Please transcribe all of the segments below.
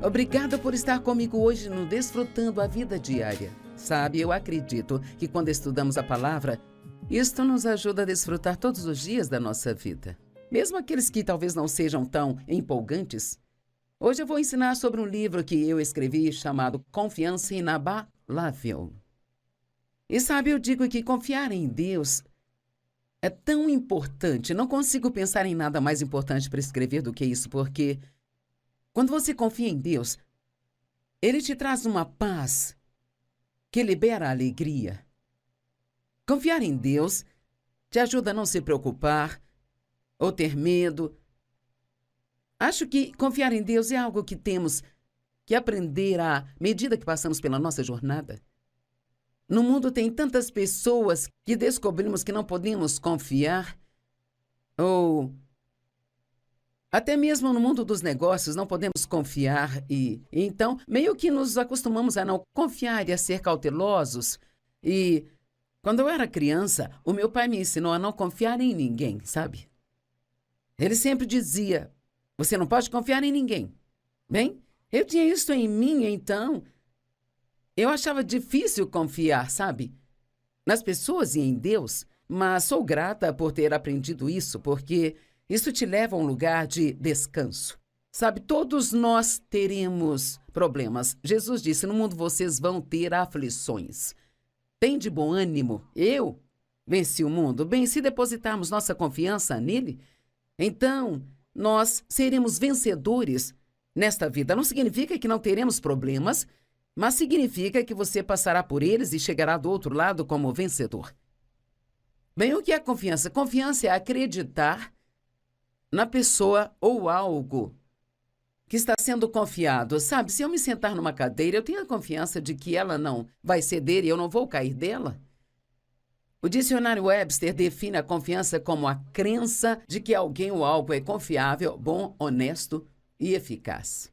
Obrigada por estar comigo hoje no Desfrutando a Vida Diária. Sabe, eu acredito que quando estudamos a palavra, isto nos ajuda a desfrutar todos os dias da nossa vida. Mesmo aqueles que talvez não sejam tão empolgantes. Hoje eu vou ensinar sobre um livro que eu escrevi chamado Confiança Inabalável. E sabe, eu digo que confiar em Deus é tão importante. Não consigo pensar em nada mais importante para escrever do que isso, porque quando você confia em Deus, Ele te traz uma paz que libera a alegria. Confiar em Deus te ajuda a não se preocupar ou ter medo. Acho que confiar em Deus é algo que temos que aprender à medida que passamos pela nossa jornada. No mundo tem tantas pessoas que descobrimos que não podemos confiar, ou até mesmo no mundo dos negócios não podemos confiar e então meio que nos acostumamos a não confiar e a ser cautelosos. E quando eu era criança, o meu pai me ensinou a não confiar em ninguém, sabe? Ele sempre dizia: você não pode confiar em ninguém. Bem, eu tinha isso em mim, então eu achava difícil confiar, sabe? Nas pessoas e em Deus, mas sou grata por ter aprendido isso, porque isso te leva a um lugar de descanso. Sabe, todos nós teremos problemas. Jesus disse, no mundo vocês vão ter aflições. Tem de bom ânimo. Eu venci o mundo. Bem, se depositarmos nossa confiança nele, então nós seremos vencedores nesta vida. Não significa que não teremos problemas, mas significa que você passará por eles e chegará do outro lado como vencedor. Bem, o que é confiança? Confiança é acreditar na pessoa ou algo que está sendo confiado. Sabe, se eu me sentar numa cadeira, eu tenho a confiança de que ela não vai ceder e eu não vou cair dela. O dicionário Webster define a confiança como a crença de que alguém ou algo é confiável, bom, honesto e eficaz.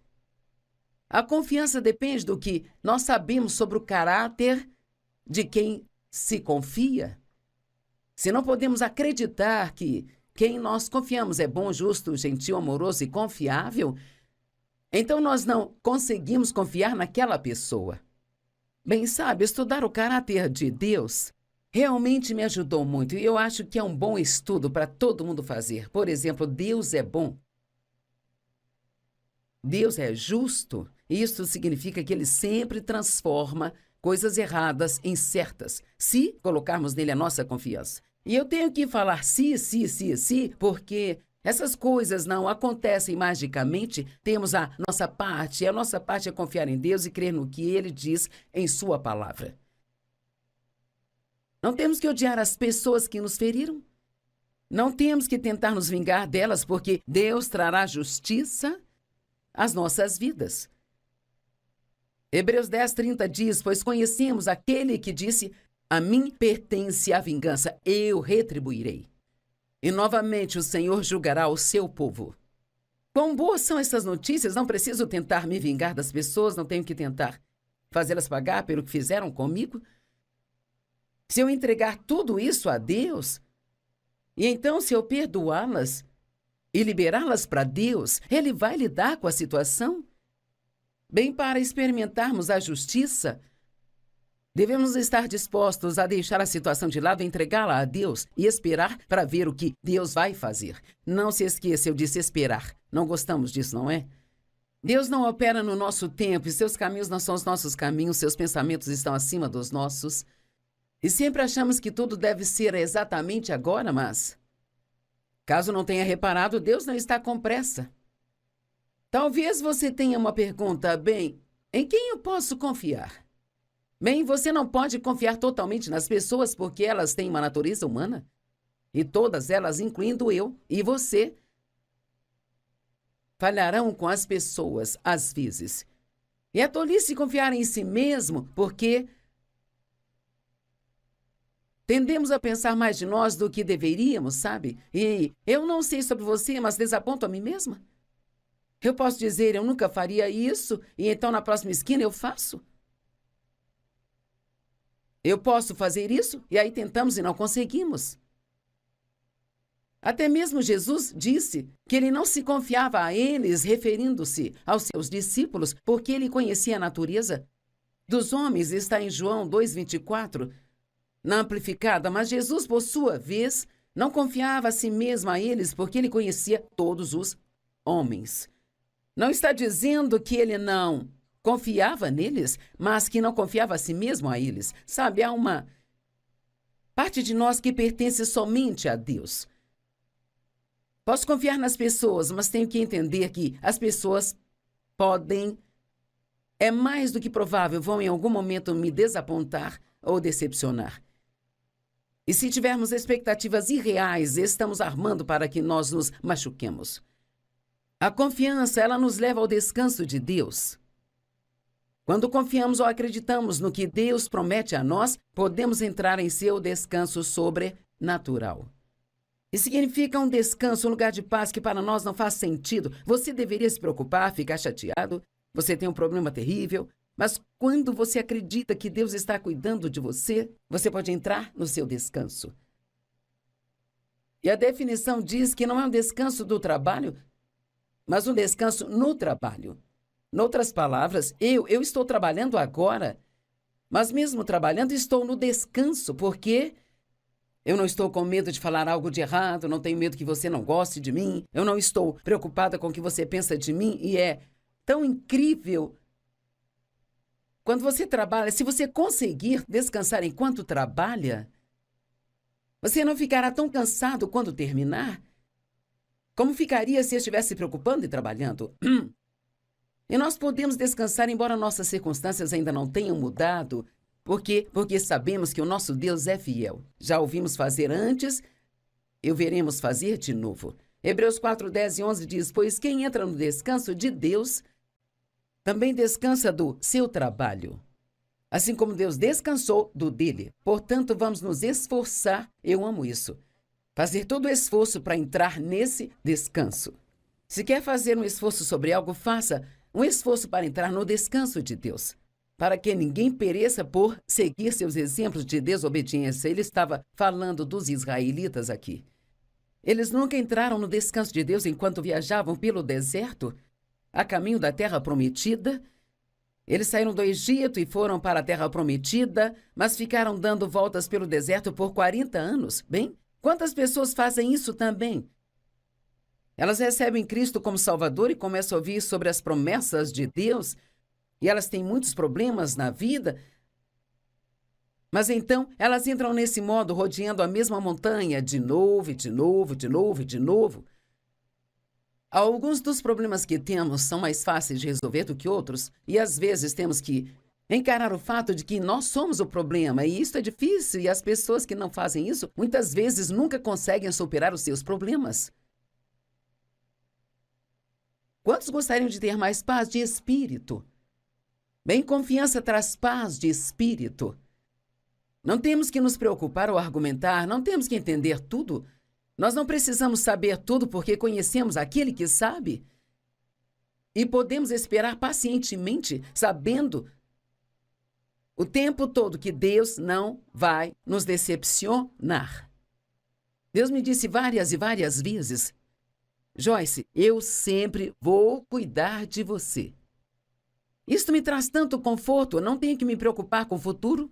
A confiança depende do que nós sabemos sobre o caráter de quem se confia. Se não podemos acreditar que quem nós confiamos é bom, justo, gentil, amoroso e confiável, então nós não conseguimos confiar naquela pessoa. Bem, sabe, estudar o caráter de Deus realmente me ajudou muito e eu acho que é um bom estudo para todo mundo fazer. Por exemplo, Deus é bom. Deus é justo. Isso significa que Ele sempre transforma coisas erradas em certas, se colocarmos nele a nossa confiança. E eu tenho que falar sim, porque essas coisas não acontecem magicamente. Temos a nossa parte, e a nossa parte é confiar em Deus e crer no que Ele diz em Sua palavra. Não temos que odiar as pessoas que nos feriram. Não temos que tentar nos vingar delas, porque Deus trará justiça às nossas vidas. Hebreus 10:30 diz, pois conhecemos aquele que disse, a mim pertence a vingança, eu retribuirei. E novamente o Senhor julgará o seu povo. Quão boas são essas notícias, não preciso tentar me vingar das pessoas, não tenho que tentar fazê-las pagar pelo que fizeram comigo. Se eu entregar tudo isso a Deus, e então se eu perdoá-las e liberá-las para Deus, Ele vai lidar com a situação. Bem, para experimentarmos a justiça, devemos estar dispostos a deixar a situação de lado, entregá-la a Deus e esperar para ver o que Deus vai fazer. Não se esqueça, eu disse esperar. Não gostamos disso, não é? Deus não opera no nosso tempo e seus caminhos não são os nossos caminhos, seus pensamentos estão acima dos nossos. E sempre achamos que tudo deve ser exatamente agora, mas caso não tenha reparado, Deus não está com pressa. Talvez você tenha uma pergunta, bem, em quem eu posso confiar? Bem, você não pode confiar totalmente nas pessoas porque elas têm uma natureza humana. E todas elas, incluindo eu e você, falharão com as pessoas às vezes. E é tolice confiar em si mesmo porque tendemos a pensar mais de nós do que deveríamos, sabe? E eu não sei sobre você, mas desaponto a mim mesma. Eu posso dizer, eu nunca faria isso, e então na próxima esquina eu faço. Eu posso fazer isso, e aí tentamos e não conseguimos. Até mesmo Jesus disse que ele não se confiava a eles, referindo-se aos seus discípulos, porque ele conhecia a natureza dos homens, está em João 2,24, na amplificada, mas Jesus, por sua vez, não confiava a si mesmo a eles, porque ele conhecia todos os homens. Não está dizendo que ele não confiava neles, mas que não confiava a si mesmo a eles. Sabe, há uma parte de nós que pertence somente a Deus. Posso confiar nas pessoas, mas tenho que entender que as pessoas podem, é mais do que provável, vão em algum momento me desapontar ou decepcionar. E se tivermos expectativas irreais, estamos armando para que nós nos machuquemos. A confiança, ela nos leva ao descanso de Deus. Quando confiamos ou acreditamos no que Deus promete a nós, podemos entrar em seu descanso sobrenatural. Isso significa um descanso, um lugar de paz que para nós não faz sentido. Você deveria se preocupar, ficar chateado, você tem um problema terrível, mas quando você acredita que Deus está cuidando de você, você pode entrar no seu descanso. E a definição diz que não é um descanso do trabalho, mas um descanso no trabalho. Em outras palavras, eu estou trabalhando agora, mas mesmo trabalhando estou no descanso, porque eu não estou com medo de falar algo de errado, não tenho medo que você não goste de mim, eu não estou preocupada com o que você pensa de mim, e é tão incrível. Quando você trabalha, se você conseguir descansar enquanto trabalha, você não ficará tão cansado quando terminar, como ficaria se estivesse se preocupando e trabalhando. E nós podemos descansar embora nossas circunstâncias ainda não tenham mudado. Por quê? Porque sabemos que o nosso Deus é fiel. Já ouvimos fazer antes, e o veremos fazer de novo. Hebreus 4, 10 e 11 diz, pois quem entra no descanso de Deus, também descansa do seu trabalho, assim como Deus descansou do dele. Portanto, vamos nos esforçar, eu amo isso, fazer todo o esforço para entrar nesse descanso. Se quer fazer um esforço sobre algo, faça um esforço para entrar no descanso de Deus, para que ninguém pereça por seguir seus exemplos de desobediência. Ele estava falando dos israelitas aqui. Eles nunca entraram no descanso de Deus enquanto viajavam pelo deserto, a caminho da terra prometida. Eles saíram do Egito e foram para a terra prometida, mas ficaram dando voltas pelo deserto por 40 anos. Bem, quantas pessoas fazem isso também? Elas recebem Cristo como Salvador e começam a ouvir sobre as promessas de Deus, e elas têm muitos problemas na vida, mas então elas entram nesse modo, rodeando a mesma montanha de novo, de novo, de novo, de novo. Alguns dos problemas que temos são mais fáceis de resolver do que outros, e às vezes temos que encarar o fato de que nós somos o problema, e isso é difícil, e as pessoas que não fazem isso, muitas vezes nunca conseguem superar os seus problemas. Quantos gostariam de ter mais paz de espírito? Bem, confiança traz paz de espírito. Não temos que nos preocupar ou argumentar, não temos que entender tudo. Nós não precisamos saber tudo porque conhecemos aquele que sabe. E podemos esperar pacientemente, sabendo o tempo todo que Deus não vai nos decepcionar. Deus me disse várias e várias vezes, Joyce, eu sempre vou cuidar de você. Isto me traz tanto conforto, não tenho que me preocupar com o futuro.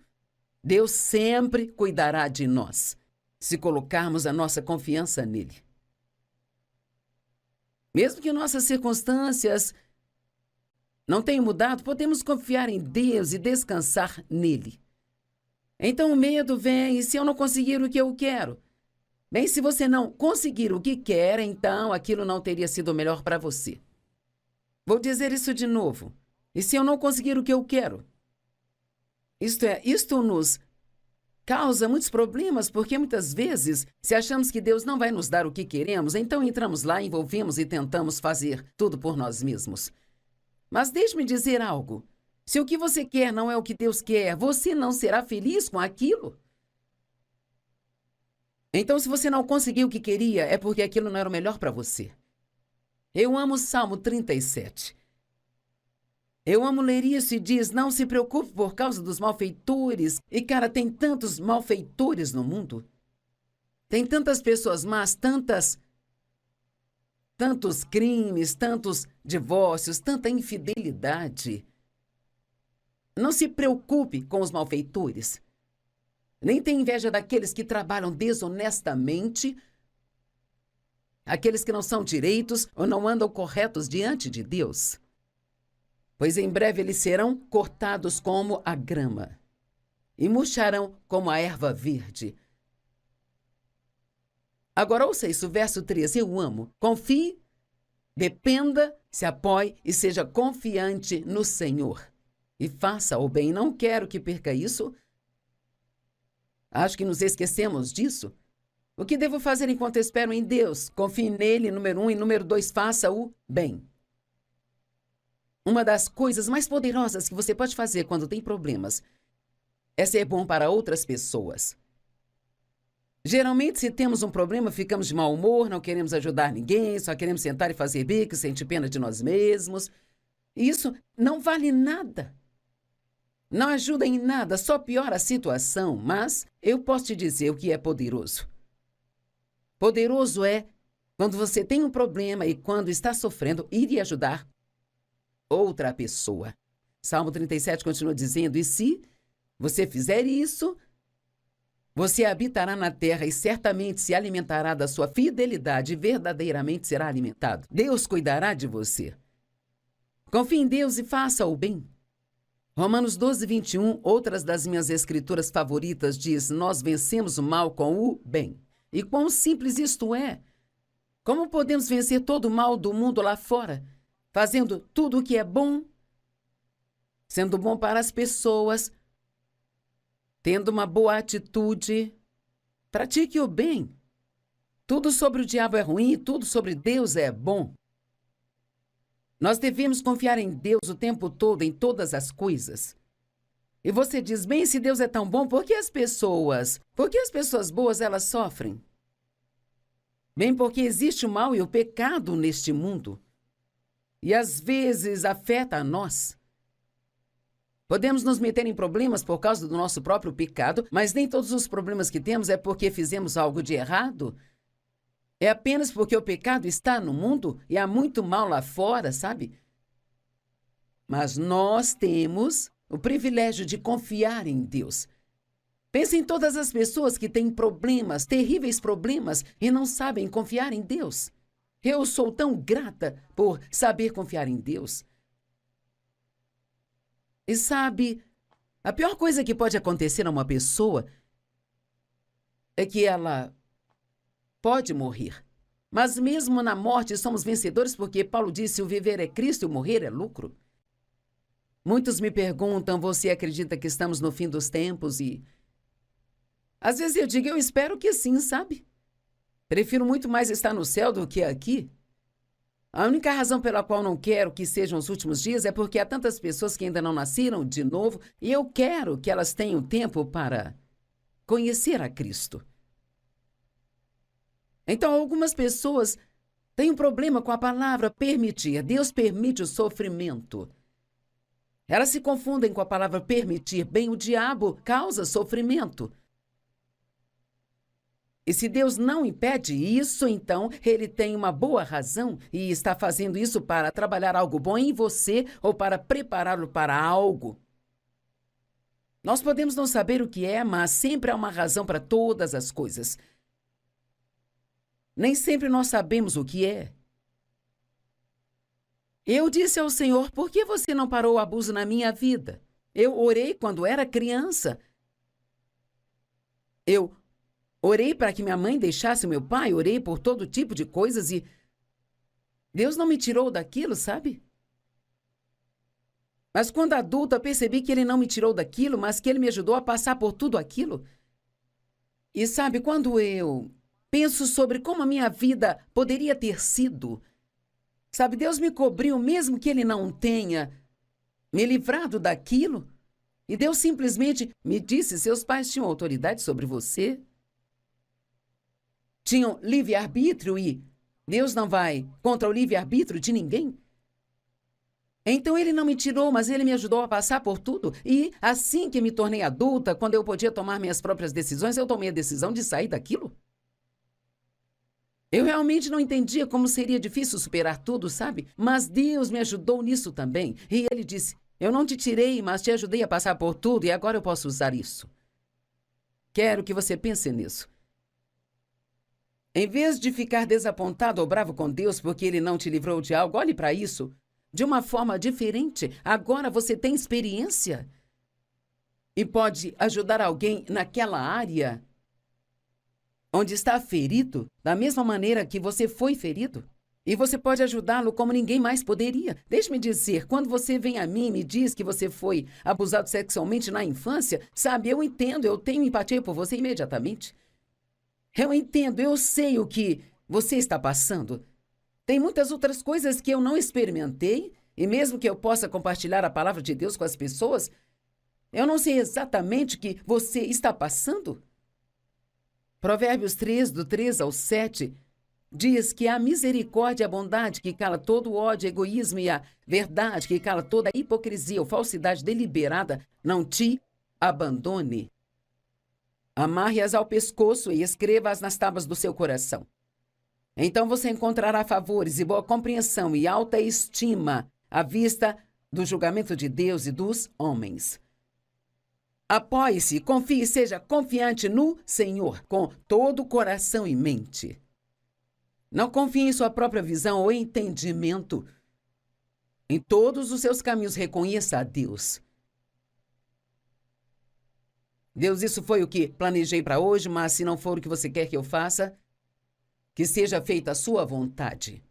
Deus sempre cuidará de nós, se colocarmos a nossa confiança nele. Mesmo que nossas circunstâncias não tenham mudado, podemos confiar em Deus e descansar nele. Então o medo vem, e se eu não conseguir o que eu quero? Bem, se você não conseguir o que quer, então aquilo não teria sido melhor para você. Vou dizer isso de novo. E se eu não conseguir o que eu quero? Isto nos causa muitos problemas, porque muitas vezes, se achamos que Deus não vai nos dar o que queremos, então entramos lá, envolvemos e tentamos fazer tudo por nós mesmos. Mas deixe-me dizer algo. Se o que você quer não é o que Deus quer, você não será feliz com aquilo. Então, se você não conseguiu o que queria, é porque aquilo não era o melhor para você. Eu amo o Salmo 37. Eu amo ler isso e diz, não se preocupe por causa dos malfeitores. E, cara, tem tantos malfeitores no mundo. Tem tantas pessoas más, tantos crimes, tantos divórcios, tanta infidelidade. Não se preocupe com os malfeitores. Nem tenha inveja daqueles que trabalham desonestamente, aqueles que não são direitos ou não andam corretos diante de Deus. Pois em breve eles serão cortados como a grama e murcharão como a erva verde. Agora ouça isso, verso 13, eu amo. Confie, dependa, se apoie e seja confiante no Senhor. E faça o bem. Não quero que perca isso. Acho que nos esquecemos disso. O que devo fazer enquanto espero em Deus? Confie nele, número 1, e número 2, faça o bem. Uma das coisas mais poderosas que você pode fazer quando tem problemas é ser bom para outras pessoas. Geralmente, se temos um problema, ficamos de mau humor, não queremos ajudar ninguém, só queremos sentar e fazer bico, sentir pena de nós mesmos. Isso não vale nada. Não ajuda em nada, só piora a situação, mas eu posso te dizer o que é poderoso. Poderoso é quando você tem um problema e quando está sofrendo, ir e ajudar outra pessoa. Salmo 37 continua dizendo, e se você fizer isso, você habitará na terra e certamente se alimentará da sua fidelidade e verdadeiramente será alimentado. Deus cuidará de você. Confie em Deus e faça o bem. Romanos 12, 21, outras das minhas escrituras favoritas, diz, nós vencemos o mal com o bem. E quão simples isto é! Como podemos vencer todo o mal do mundo lá fora? Fazendo tudo o que é bom, sendo bom para as pessoas, tendo uma boa atitude. Pratique o bem. Tudo sobre o diabo é ruim e tudo sobre Deus é bom. Nós devemos confiar em Deus o tempo todo, em todas as coisas. E você diz, bem, se Deus é tão bom, por que as pessoas boas, elas sofrem? Bem, porque existe o mal e o pecado neste mundo. E às vezes afeta a nós. Podemos nos meter em problemas por causa do nosso próprio pecado, mas nem todos os problemas que temos é porque fizemos algo de errado. É apenas porque o pecado está no mundo e há muito mal lá fora, sabe? Mas nós temos o privilégio de confiar em Deus. Pense em todas as pessoas que têm problemas, terríveis problemas, e não sabem confiar em Deus. Eu sou tão grata por saber confiar em Deus. E sabe, a pior coisa que pode acontecer a uma pessoa é que ela pode morrer. Mas mesmo na morte somos vencedores porque Paulo disse, o viver é Cristo e o morrer é lucro. Muitos me perguntam, você acredita que estamos no fim dos tempos? E às vezes eu digo, eu espero que sim, sabe? Prefiro muito mais estar no céu do que aqui. A única razão pela qual não quero que sejam os últimos dias é porque há tantas pessoas que ainda não nasceram de novo e eu quero que elas tenham tempo para conhecer a Cristo. Então, algumas pessoas têm um problema com a palavra permitir. Deus permite o sofrimento. Elas se confundem com a palavra permitir. Bem, o diabo causa sofrimento. E se Deus não impede isso, então ele tem uma boa razão e está fazendo isso para trabalhar algo bom em você ou para prepará-lo para algo. Nós podemos não saber o que é, mas sempre há uma razão para todas as coisas. Nem sempre nós sabemos o que é. Eu disse ao Senhor, por que você não parou o abuso na minha vida? Eu orei quando era criança. Eu orei para que minha mãe deixasse meu pai, orei por todo tipo de coisas e Deus não me tirou daquilo, sabe? Mas quando adulta, percebi que Ele não me tirou daquilo, mas que Ele me ajudou a passar por tudo aquilo. E sabe, quando eu penso sobre como a minha vida poderia ter sido, sabe, Deus me cobriu mesmo que Ele não tenha me livrado daquilo. E Deus simplesmente me disse, seus pais tinham autoridade sobre você. Tinham livre-arbítrio e Deus não vai contra o livre-arbítrio de ninguém. Então Ele não me tirou, mas Ele me ajudou a passar por tudo. E assim que me tornei adulta, quando eu podia tomar minhas próprias decisões, eu tomei a decisão de sair daquilo. Eu realmente não entendia como seria difícil superar tudo, sabe? Mas Deus me ajudou nisso também. E Ele disse: eu não te tirei, mas te ajudei a passar por tudo e agora eu posso usar isso. Quero que você pense nisso. Em vez de ficar desapontado ou bravo com Deus porque Ele não te livrou de algo, olhe para isso de uma forma diferente. Agora você tem experiência e pode ajudar alguém naquela área onde está ferido, da mesma maneira que você foi ferido. E você pode ajudá-lo como ninguém mais poderia. Deixe-me dizer, quando você vem a mim e me diz que você foi abusado sexualmente na infância, sabe, eu entendo, eu tenho empatia por você imediatamente. Eu entendo, eu sei o que você está passando. Tem muitas outras coisas que eu não experimentei, e mesmo que eu possa compartilhar a palavra de Deus com as pessoas, eu não sei exatamente o que você está passando. Provérbios 3, do 3 ao 7, diz que a misericórdia e a bondade que cala todo o ódio, egoísmo e a verdade que cala toda a hipocrisia ou falsidade deliberada não te abandone. Amarre-as ao pescoço e escreva-as nas tábuas do seu coração. Então você encontrará favores e boa compreensão e alta estima à vista do julgamento de Deus e dos homens. Apoie-se, confie e seja confiante no Senhor com todo o coração e mente. Não confie em sua própria visão ou entendimento. Em todos os seus caminhos, reconheça a Deus. Deus, isso foi o que planejei para hoje, mas se não for o que você quer que eu faça, que seja feita a sua vontade.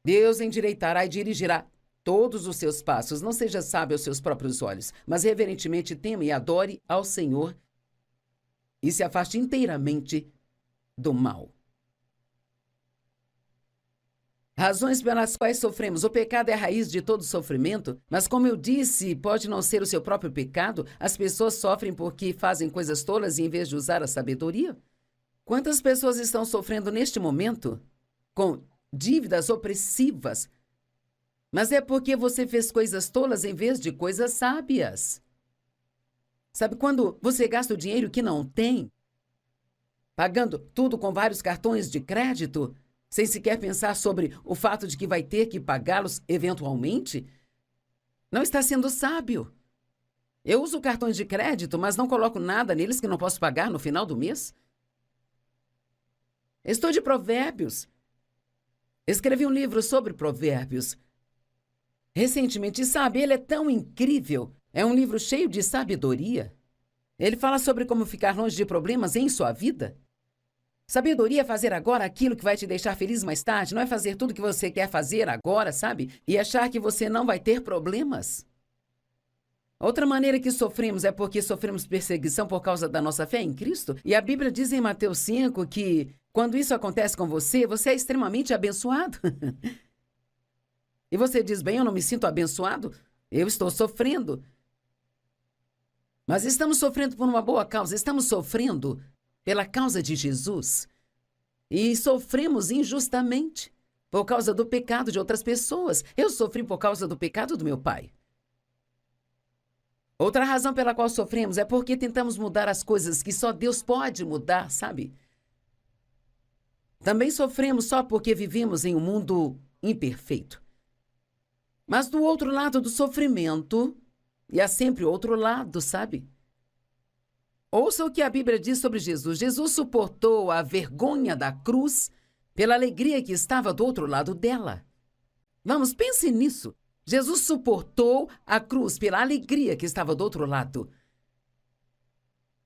Deus endireitará e dirigirá todos os seus passos. Não seja sábio aos seus próprios olhos, mas reverentemente tema e adore ao Senhor e se afaste inteiramente do mal. Razões pelas quais sofremos. O pecado é a raiz de todo sofrimento, mas como eu disse, pode não ser o seu próprio pecado. As pessoas sofrem porque fazem coisas tolas em vez de usar a sabedoria. Quantas pessoas estão sofrendo neste momento com dívidas opressivas? Mas é porque você fez coisas tolas em vez de coisas sábias. Sabe quando você gasta o dinheiro que não tem, pagando tudo com vários cartões de crédito, sem sequer pensar sobre o fato de que vai ter que pagá-los eventualmente? Não está sendo sábio. Eu uso cartões de crédito, mas não coloco nada neles que não posso pagar no final do mês. Estou de Provérbios. Escrevi um livro sobre Provérbios recentemente, sabe, ele é tão incrível. É um livro cheio de sabedoria. Ele fala sobre como ficar longe de problemas em sua vida. Sabedoria é fazer agora aquilo que vai te deixar feliz mais tarde, não é fazer tudo o que você quer fazer agora, sabe? E achar que você não vai ter problemas. Outra maneira que sofremos é porque sofremos perseguição por causa da nossa fé em Cristo. E a Bíblia diz em Mateus 5 que quando isso acontece com você, você é extremamente abençoado. E você diz, bem, eu não me sinto abençoado, eu estou sofrendo. Mas estamos sofrendo por uma boa causa, estamos sofrendo pela causa de Jesus. E sofremos injustamente por causa do pecado de outras pessoas. Eu sofri por causa do pecado do meu pai. Outra razão pela qual sofremos é porque tentamos mudar as coisas que só Deus pode mudar, sabe? Também sofremos só porque vivemos em um mundo imperfeito. Mas do outro lado do sofrimento, e há sempre outro lado, sabe? Ouça o que a Bíblia diz sobre Jesus. Jesus suportou a vergonha da cruz pela alegria que estava do outro lado dela. Vamos, pense nisso. Jesus suportou a cruz pela alegria que estava do outro lado.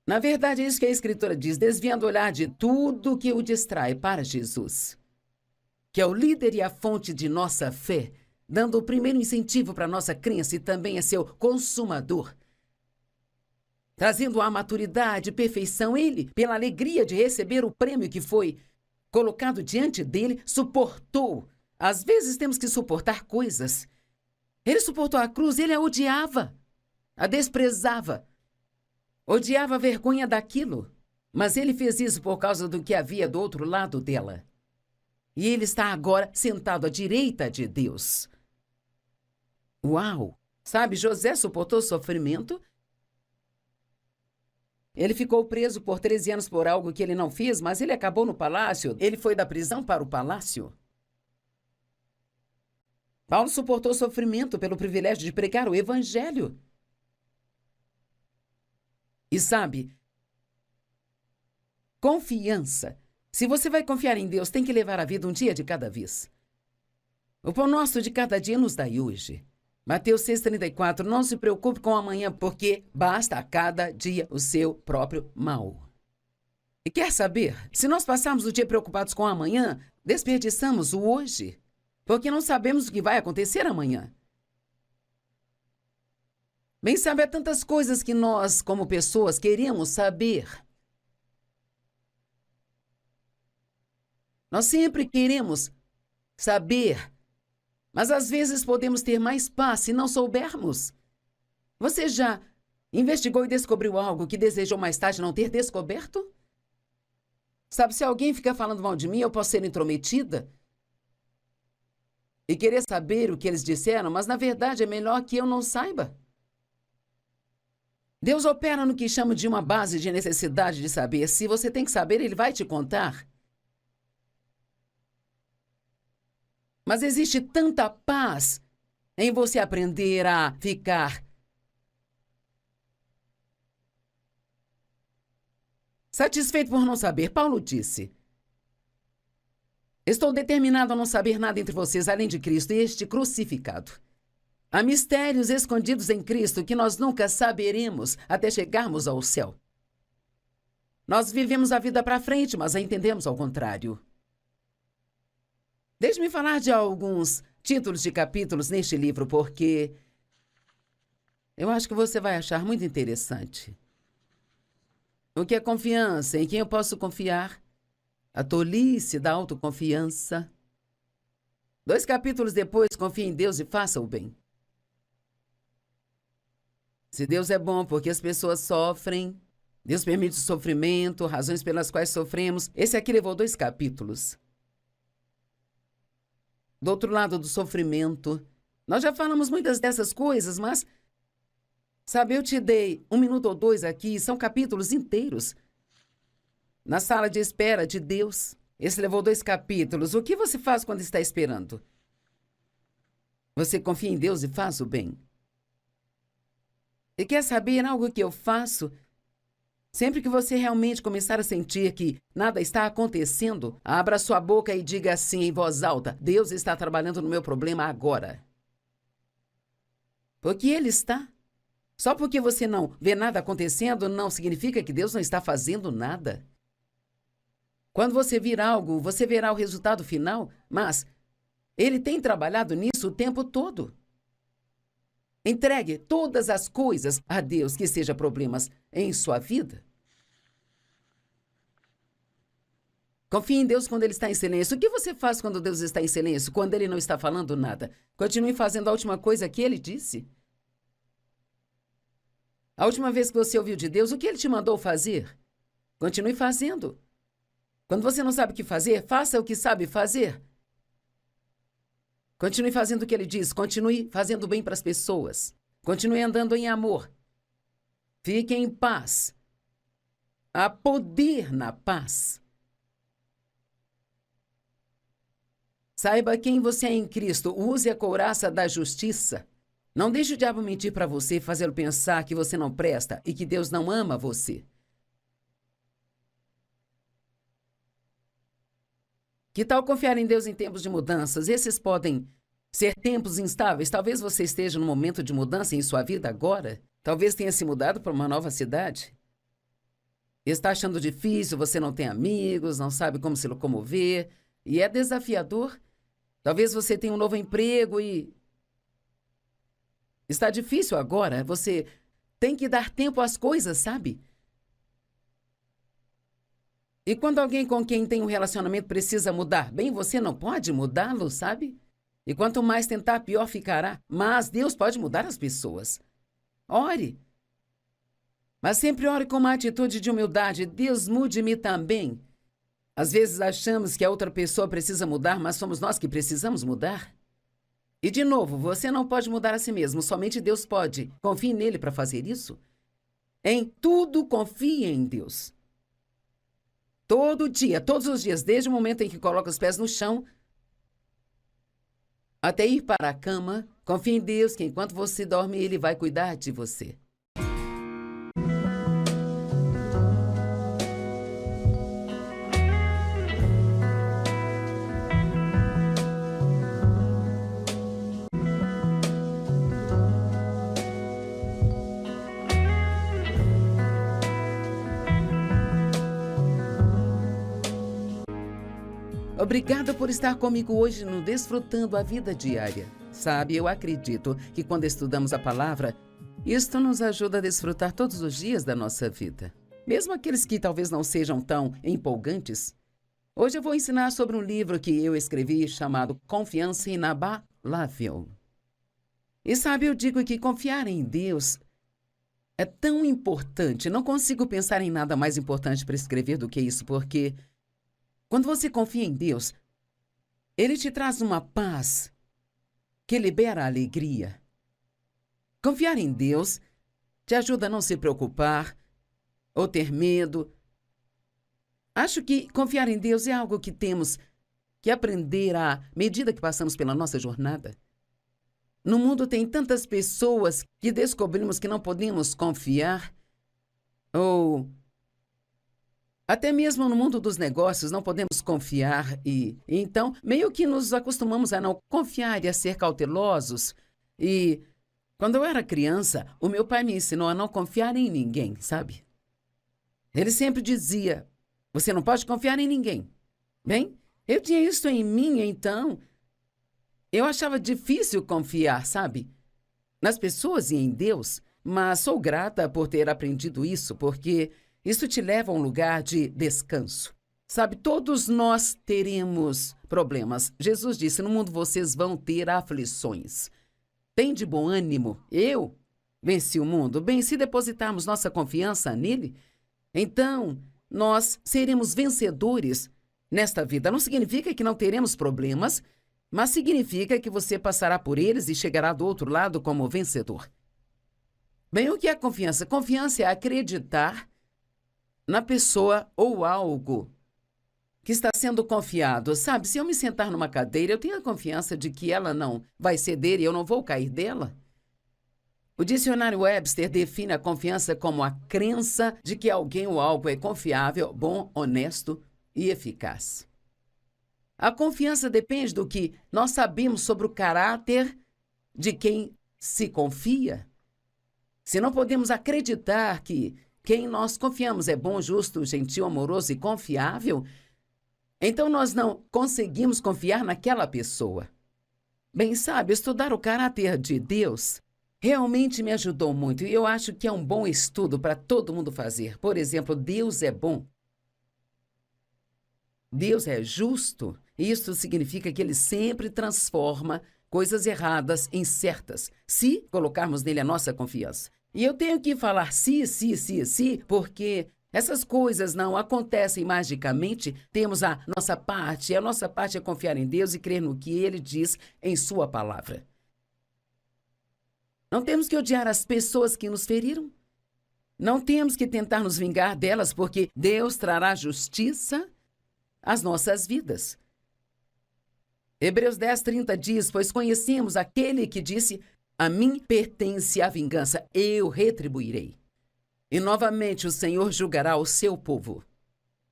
Na verdade, é isso que a Escritura diz, desviando o olhar de tudo que o distrai para Jesus, que é o líder e a fonte de nossa fé, dando o primeiro incentivo para a nossa crença e também é seu consumador. Trazendo a maturidade e perfeição, ele, pela alegria de receber o prêmio que foi colocado diante dele, suportou. Às vezes temos que suportar coisas. Ele suportou a cruz, ele a odiava, a desprezava, odiava a vergonha daquilo. Mas ele fez isso por causa do que havia do outro lado dela. E ele está agora sentado à direita de Deus. Uau! Sabe, José suportou sofrimento Ele ficou preso por 13 anos por algo que ele não fez, mas ele acabou no palácio. Ele foi da prisão para o palácio. Paulo suportou sofrimento pelo privilégio de pregar o evangelho. E sabe, confiança. Se você vai confiar em Deus, tem que levar a vida um dia de cada vez. O pão nosso de cada dia nos dai hoje. Mateus 6,34, não se preocupe com o amanhã, porque basta a cada dia o seu próprio mal. E quer saber? Se nós passarmos o dia preocupados com o amanhã, desperdiçamos o hoje, porque não sabemos o que vai acontecer amanhã. Bem sabe, há tantas coisas que nós, como pessoas, queremos saber. Nós sempre queremos saber, mas às vezes podemos ter mais paz se não soubermos. Você já investigou e descobriu algo que desejou mais tarde não ter descoberto? Sabe, se alguém ficar falando mal de mim, eu posso ser intrometida e querer saber o que eles disseram, mas na verdade é melhor que eu não saiba. Deus opera no que chama de uma base de necessidade de saber. Se você tem que saber, Ele vai te contar. Mas existe tanta paz em você aprender a ficar satisfeito por não saber. Paulo disse: estou determinado a não saber nada entre vocês além de Cristo e este crucificado. Há mistérios escondidos em Cristo que nós nunca saberemos até chegarmos ao céu. Nós vivemos a vida para frente, mas a entendemos ao contrário. Deixe-me falar de alguns títulos de capítulos neste livro, porque eu acho que você vai achar muito interessante. O que é confiança? Em quem eu posso confiar? A tolice da autoconfiança. 2 capítulos depois, confie em Deus e faça o bem. Se Deus é bom porque as pessoas sofrem, Deus permite o sofrimento, razões pelas quais sofremos. Esse aqui levou 2 capítulos. Do outro lado do sofrimento, nós já falamos muitas dessas coisas, mas, sabe, eu te dei 1 minuto ou 2 aqui, são capítulos inteiros. Na sala de espera de Deus, esse levou 2 capítulos. O que você faz quando está esperando? Você confia em Deus e faz o bem. E quer saber algo que eu faço? Sempre que você realmente começar a sentir que nada está acontecendo, abra sua boca e diga assim em voz alta: Deus está trabalhando no meu problema agora. Porque Ele está. Só porque você não vê nada acontecendo, não significa que Deus não está fazendo nada. Quando você vir algo, você verá o resultado final, mas Ele tem trabalhado nisso o tempo todo. Entregue todas as coisas a Deus, que sejam problemas em sua vida. Confie em Deus quando Ele está em silêncio. O que você faz quando Deus está em silêncio? Quando Ele não está falando nada? Continue fazendo a última coisa que Ele disse. A última vez que você ouviu de Deus, o que Ele te mandou fazer? Continue fazendo. Quando você não sabe o que fazer, faça o que sabe fazer. Continue fazendo o que Ele diz. Continue fazendo bem para as pessoas. Continue andando em amor. Fique em paz. Há poder na paz. Saiba quem você é em Cristo. Use a couraça da justiça. Não deixe o diabo mentir para você e fazê-lo pensar que você não presta e que Deus não ama você. Que tal confiar em Deus em tempos de mudanças? Esses podem ser tempos instáveis. Talvez você esteja num momento de mudança em sua vida agora. Talvez tenha se mudado para uma nova cidade. Está achando difícil, você não tem amigos, não sabe como se locomover. E é desafiador. Talvez você tenha um novo emprego e está difícil agora. Você tem que dar tempo às coisas, sabe? E quando alguém com quem tem um relacionamento precisa mudar, bem, você não pode mudá-lo, sabe? E quanto mais tentar, pior ficará. Mas Deus pode mudar as pessoas. Ore. Mas sempre ore com uma atitude de humildade. Deus, mude-me também. Às vezes achamos que a outra pessoa precisa mudar, mas somos nós que precisamos mudar. E de novo, você não pode mudar a si mesmo, somente Deus pode. Confie nele para fazer isso. Em tudo confie em Deus. Todo dia, todos os dias, desde o momento em que coloca os pés no chão, até ir para a cama, confie em Deus que enquanto você dorme, Ele vai cuidar de você. Obrigada por estar comigo hoje no Desfrutando a Vida Diária. Sabe, eu acredito que quando estudamos a palavra, isto nos ajuda a desfrutar todos os dias da nossa vida. Mesmo aqueles que talvez não sejam tão empolgantes. Hoje eu vou ensinar sobre um livro que eu escrevi chamado Confiança Inabalável. E sabe, eu digo que confiar em Deus é tão importante. Não consigo pensar em nada mais importante para escrever do que isso, porque quando você confia em Deus, Ele te traz uma paz que libera a alegria. Confiar em Deus te ajuda a não se preocupar ou ter medo. Acho que confiar em Deus é algo que temos que aprender à medida que passamos pela nossa jornada. No mundo tem tantas pessoas que descobrimos que não podemos confiar, ou até mesmo no mundo dos negócios não podemos confiar e então meio que nos acostumamos a não confiar e a ser cautelosos. E quando eu era criança, o meu pai me ensinou a não confiar em ninguém, sabe? Ele sempre dizia, você não pode confiar em ninguém. Bem, eu tinha isso em mim, então eu achava difícil confiar, sabe? Nas pessoas e em Deus, mas sou grata por ter aprendido isso, porque isso te leva a um lugar de descanso. Sabe, todos nós teremos problemas. Jesus disse, no mundo vocês vão ter aflições. Tem de bom ânimo. Eu venci o mundo. Bem, se depositarmos nossa confiança nele, então nós seremos vencedores nesta vida. Não significa que não teremos problemas, mas significa que você passará por eles e chegará do outro lado como vencedor. Bem, o que é confiança? Confiança é acreditar na pessoa ou algo que está sendo confiado. Sabe, se eu me sentar numa cadeira, eu tenho a confiança de que ela não vai ceder e eu não vou cair dela. O dicionário Webster define a confiança como a crença de que alguém ou algo é confiável, bom, honesto e eficaz. A confiança depende do que nós sabemos sobre o caráter de quem se confia. Se não podemos acreditar que quem nós confiamos é bom, justo, gentil, amoroso e confiável, então nós não conseguimos confiar naquela pessoa. Bem, sabe, estudar o caráter de Deus realmente me ajudou muito e eu acho que é um bom estudo para todo mundo fazer. Por exemplo, Deus é bom. Deus é justo e isso significa que Ele sempre transforma coisas erradas em certas, se colocarmos nele a nossa confiança. E eu tenho que falar sim, porque essas coisas não acontecem magicamente. Temos a nossa parte, e a nossa parte é confiar em Deus e crer no que Ele diz em Sua palavra. Não temos que odiar as pessoas que nos feriram. Não temos que tentar nos vingar delas, porque Deus trará justiça às nossas vidas. Hebreus 10:30 diz, pois conhecemos aquele que disse, a mim pertence a vingança, eu retribuirei. E novamente o Senhor julgará o seu povo.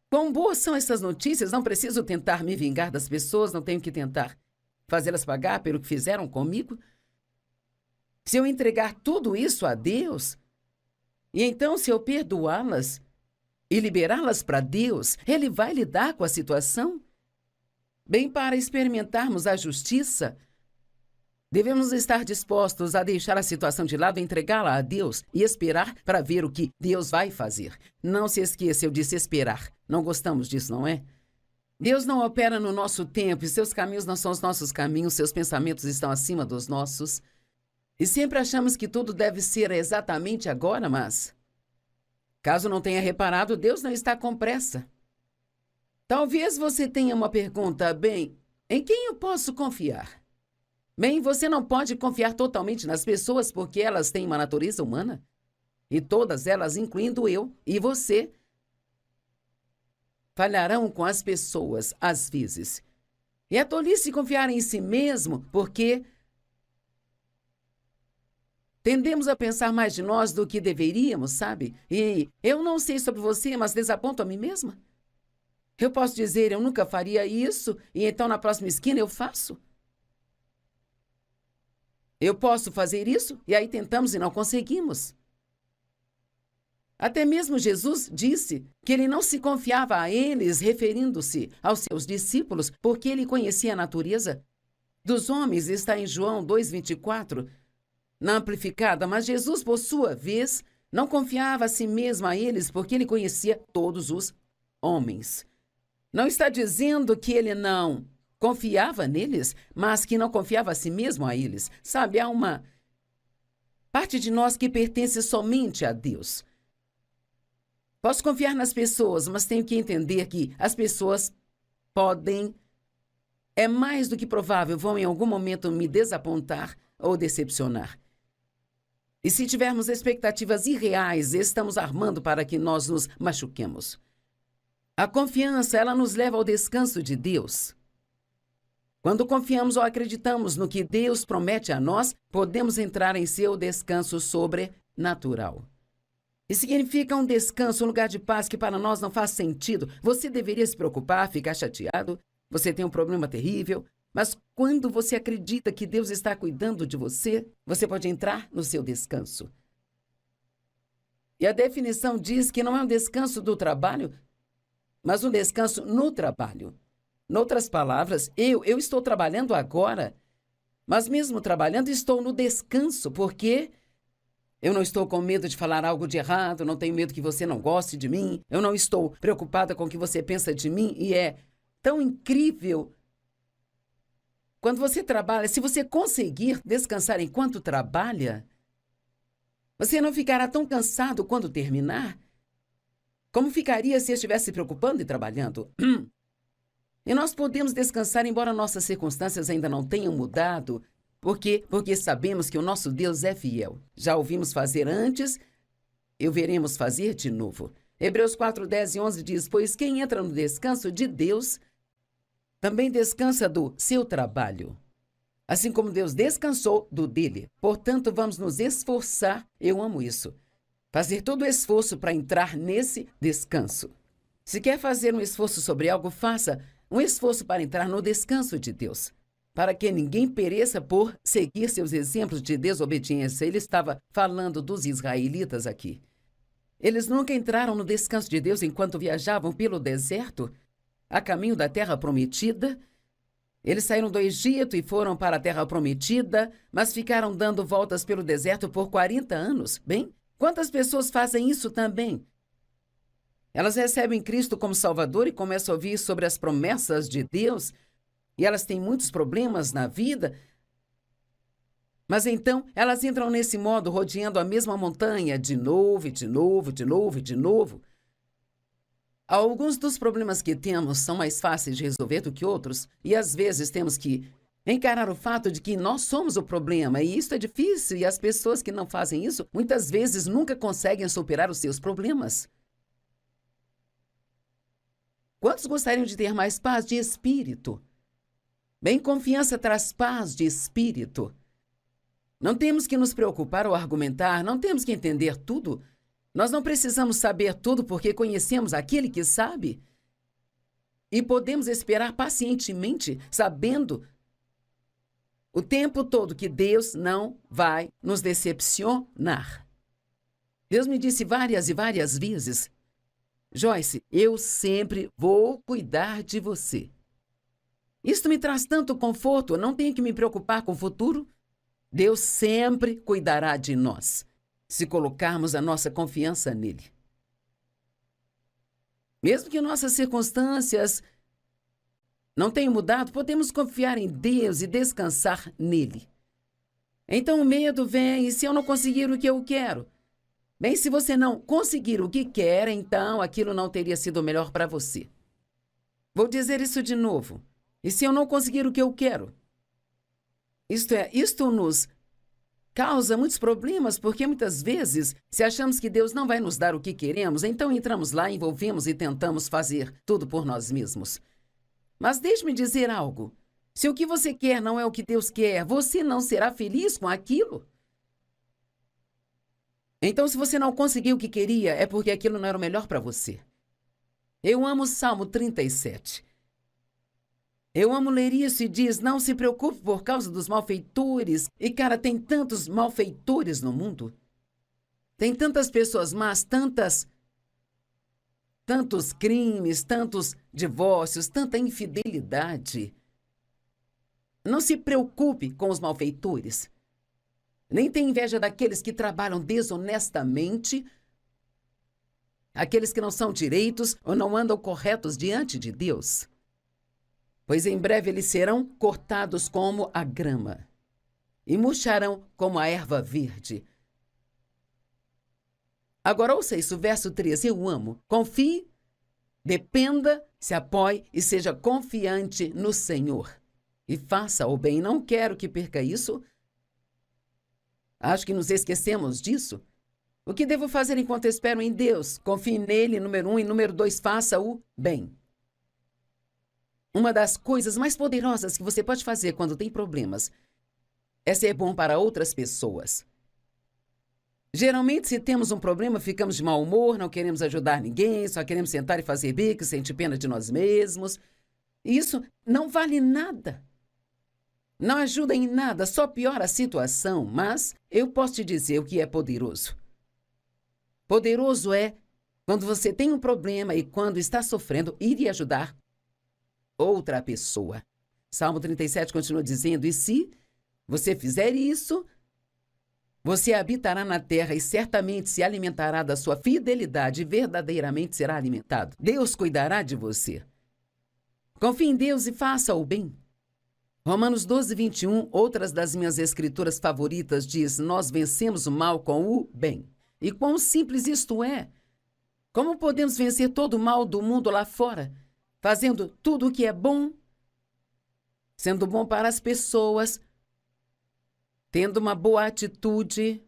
Quão boas são essas notícias, não preciso tentar me vingar das pessoas, não tenho que tentar fazê-las pagar pelo que fizeram comigo. Se eu entregar tudo isso a Deus, e então se eu perdoá-las e liberá-las para Deus, Ele vai lidar com a situação. Bem, para experimentarmos a justiça, devemos estar dispostos a deixar a situação de lado, entregá-la a Deus e esperar para ver o que Deus vai fazer. Não se esqueça, eu disse esperar. Não gostamos disso, não é? Deus não opera no nosso tempo e seus caminhos não são os nossos caminhos, seus pensamentos estão acima dos nossos. E sempre achamos que tudo deve ser exatamente agora, mas caso não tenha reparado, Deus não está com pressa. Talvez você tenha uma pergunta, bem, em quem eu posso confiar? Bem, você não pode confiar totalmente nas pessoas porque elas têm uma natureza humana. e todas elas, incluindo eu e você, falharão com as pessoas às vezes. E é tolice confiar em si mesmo, porque tendemos a pensar mais de nós do que deveríamos, sabe? E eu não sei sobre você, mas desaponto a mim mesma. Eu posso dizer, eu nunca faria isso, e então na próxima esquina eu faço. Eu posso fazer isso, e aí tentamos e não conseguimos. Até mesmo Jesus disse que ele não se confiava a eles, referindo-se aos seus discípulos, porque ele conhecia a natureza dos homens, está em João 2,24, na Amplificada, mas Jesus, por sua vez, não confiava a si mesmo a eles, porque ele conhecia todos os homens. Não está dizendo que ele não confiava neles, mas que não confiava a si mesmo a eles. Sabe, há uma parte de nós que pertence somente a Deus. Posso confiar nas pessoas, mas tenho que entender que as pessoas podem, é mais do que provável, vão em algum momento me desapontar ou decepcionar. E se tivermos expectativas irreais, estamos armando para que nós nos machuquemos. A confiança, ela nos leva ao descanso de Deus. Quando confiamos ou acreditamos no que Deus promete a nós, podemos entrar em seu descanso sobrenatural. E significa um descanso, um lugar de paz que para nós não faz sentido. Você deveria se preocupar, ficar chateado, você tem um problema terrível, mas quando você acredita que Deus está cuidando de você, você pode entrar no seu descanso. E a definição diz que não é um descanso do trabalho, mas um descanso no trabalho. Em outras palavras, eu estou trabalhando agora, mas mesmo trabalhando estou no descanso, porque eu não estou com medo de falar algo de errado, não tenho medo que você não goste de mim, eu não estou preocupada com o que você pensa de mim, e é tão incrível. Quando você trabalha, se você conseguir descansar enquanto trabalha, você não ficará tão cansado quando terminar, como ficaria se estivesse se preocupando e trabalhando. E nós podemos descansar embora nossas circunstâncias ainda não tenham mudado. Por quê? Porque sabemos que o nosso Deus é fiel. Já ouvimos fazer antes, e o veremos fazer de novo. Hebreus 4, 10 e 11 diz, pois quem entra no descanso de Deus, também descansa do seu trabalho. Assim como Deus descansou do dele. Portanto, vamos nos esforçar, eu amo isso, fazer todo o esforço para entrar nesse descanso. Se quer fazer um esforço sobre algo, faça um esforço para entrar no descanso de Deus, para que ninguém pereça por seguir seus exemplos de desobediência. Ele estava falando dos israelitas aqui. Eles nunca entraram no descanso de Deus enquanto viajavam pelo deserto, a caminho da terra prometida. Eles saíram do Egito e foram para a terra prometida, mas ficaram dando voltas pelo deserto por 40 anos. Bem, quantas pessoas fazem isso também? Elas recebem Cristo como Salvador e começam a ouvir sobre as promessas de Deus, e elas têm muitos problemas na vida, mas então elas entram nesse modo, rodeando a mesma montanha de novo, e de novo, de novo, e de novo. Alguns dos problemas que temos são mais fáceis de resolver do que outros, e às vezes temos que encarar o fato de que nós somos o problema, e isso é difícil, e as pessoas que não fazem isso, muitas vezes nunca conseguem superar os seus problemas. Quantos gostariam de ter mais paz de espírito? Bem, confiança traz paz de espírito. Não temos que nos preocupar ou argumentar, não temos que entender tudo. Nós não precisamos saber tudo porque conhecemos aquele que sabe. E podemos esperar pacientemente, sabendo o tempo todo que Deus não vai nos decepcionar. Deus me disse várias e várias vezes, Joyce, eu sempre vou cuidar de você. Isto me traz tanto conforto, eu não tenho que me preocupar com o futuro. Deus sempre cuidará de nós, se colocarmos a nossa confiança nele. Mesmo que nossas circunstâncias não tenham mudado, podemos confiar em Deus e descansar nele. Então o medo vem, e se eu não conseguir o que eu quero? Bem, se você não conseguir o que quer, então aquilo não teria sido o melhor para você. Vou dizer isso de novo. E se eu não conseguir o que eu quero? Isto nos causa muitos problemas, porque muitas vezes, se achamos que Deus não vai nos dar o que queremos, então entramos lá, envolvemos e tentamos fazer tudo por nós mesmos. Mas deixe-me dizer algo. Se o que você quer não é o que Deus quer, você não será feliz com aquilo. Então, se você não conseguiu o que queria, é porque aquilo não era o melhor para você. Eu amo o Salmo 37. Eu amo ler isso e diz, não se preocupe por causa dos malfeitores. E, cara, tem tantos malfeitores no mundo. Tem tantas pessoas más, tantos crimes, tantos divórcios, tanta infidelidade. Não se preocupe com os malfeitores. Nem tenha inveja daqueles que trabalham desonestamente, aqueles que não são direitos ou não andam corretos diante de Deus. Pois em breve eles serão cortados como a grama e murcharão como a erva verde. Agora ouça isso, verso 13, eu amo. Confie, dependa, se apoie e seja confiante no Senhor. E faça o bem. Não quero que perca isso. Acho que nos esquecemos disso. O que devo fazer enquanto espero em Deus? Confie nele, número 1, e número 2, faça o bem. Uma das coisas mais poderosas que você pode fazer quando tem problemas é ser bom para outras pessoas. Geralmente, se temos um problema, ficamos de mau humor, não queremos ajudar ninguém, só queremos sentar e fazer bico, sentir pena de nós mesmos. Isso não vale nada. Não ajuda em nada, só piora a situação, mas eu posso te dizer o que é poderoso. Poderoso é quando você tem um problema e quando está sofrendo, ir e ajudar outra pessoa. Salmo 37 continua dizendo, e se você fizer isso, você habitará na terra e certamente se alimentará da sua fidelidade e verdadeiramente será alimentado. Deus cuidará de você. Confie em Deus e faça o bem. Romanos 12, 21, outras das minhas escrituras favoritas, diz, nós vencemos o mal com o bem. E quão simples isto é! Como podemos vencer todo o mal do mundo lá fora? Fazendo tudo o que é bom, sendo bom para as pessoas, tendo uma boa atitude.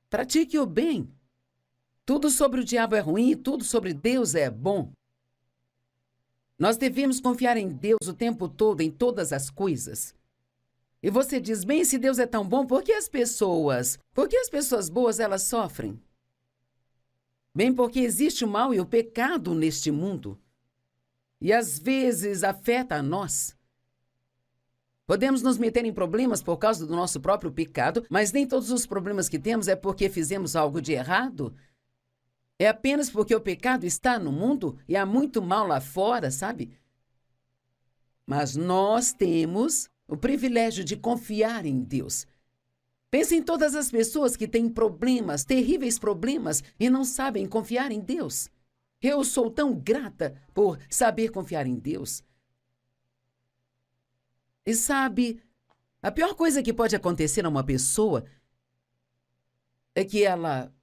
Pratique o bem. Tudo sobre o diabo é ruim, tudo sobre Deus é bom. Nós devemos confiar em Deus o tempo todo, em todas as coisas. E você diz, bem, se Deus é tão bom, por que as pessoas boas, elas sofrem? Bem, porque existe o mal e o pecado neste mundo. E às vezes afeta a nós. Podemos nos meter em problemas por causa do nosso próprio pecado, mas nem todos os problemas que temos é porque fizemos algo de errado. É apenas porque o pecado está no mundo e há muito mal lá fora, sabe? Mas nós temos o privilégio de confiar em Deus. Pense em todas as pessoas que têm problemas, terríveis problemas, e não sabem confiar em Deus. Eu sou tão grata por saber confiar em Deus. E sabe, a pior coisa que pode acontecer a uma pessoa é que ela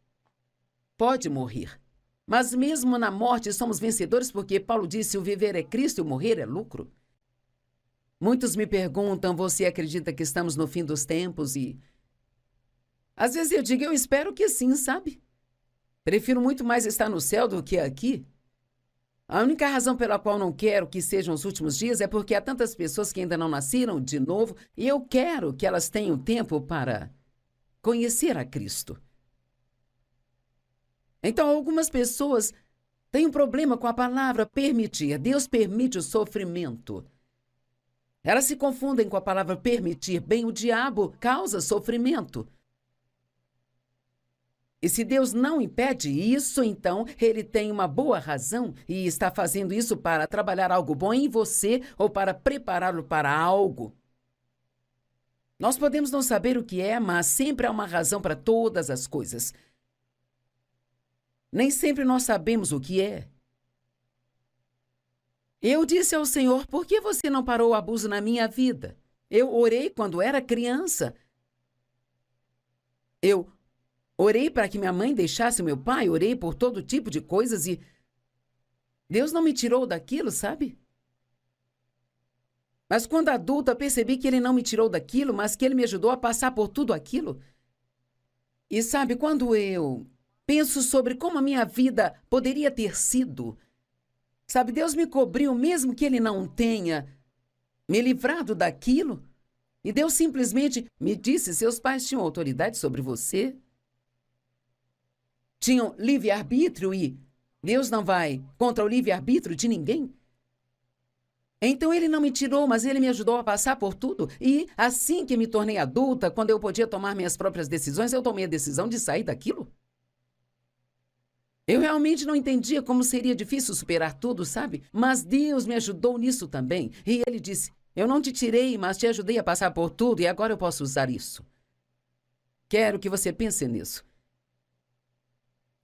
pode morrer. Mas mesmo na morte somos vencedores porque Paulo disse, o viver é Cristo e o morrer é lucro. Muitos me perguntam, você acredita que estamos no fim dos tempos? E às vezes eu digo, eu espero que sim, sabe? Prefiro muito mais estar no céu do que aqui. A única razão pela qual não quero que sejam os últimos dias é porque há tantas pessoas que ainda não nasceram de novo e eu quero que elas tenham tempo para conhecer a Cristo. Então, algumas pessoas têm um problema com a palavra permitir. Deus permite o sofrimento. Elas se confundem com a palavra permitir. Bem, o diabo causa sofrimento. E se Deus não impede isso, então ele tem uma boa razão e está fazendo isso para trabalhar algo bom em você ou para prepará-lo para algo. Nós podemos não saber o que é, mas sempre há uma razão para todas as coisas. Nem sempre nós sabemos o que é. Eu disse ao Senhor, por que você não parou o abuso na minha vida? Eu orei quando era criança. Eu orei para que minha mãe deixasse o meu pai, orei por todo tipo de coisas e Deus não me tirou daquilo, sabe? Mas quando adulta percebi que Ele não me tirou daquilo, mas que Ele me ajudou a passar por tudo aquilo. E sabe, quando eu penso sobre como a minha vida poderia ter sido, sabe, Deus me cobriu mesmo que Ele não tenha me livrado daquilo. E Deus simplesmente me disse: seus pais tinham autoridade sobre você, tinham livre-arbítrio e Deus não vai contra o livre-arbítrio de ninguém. Então Ele não me tirou, mas Ele me ajudou a passar por tudo. E assim que me tornei adulta, quando eu podia tomar minhas próprias decisões, eu tomei a decisão de sair daquilo. Eu realmente não entendia como seria difícil superar tudo, sabe? Mas Deus me ajudou nisso também. E Ele disse: eu não te tirei, mas te ajudei a passar por tudo e agora eu posso usar isso. Quero que você pense nisso.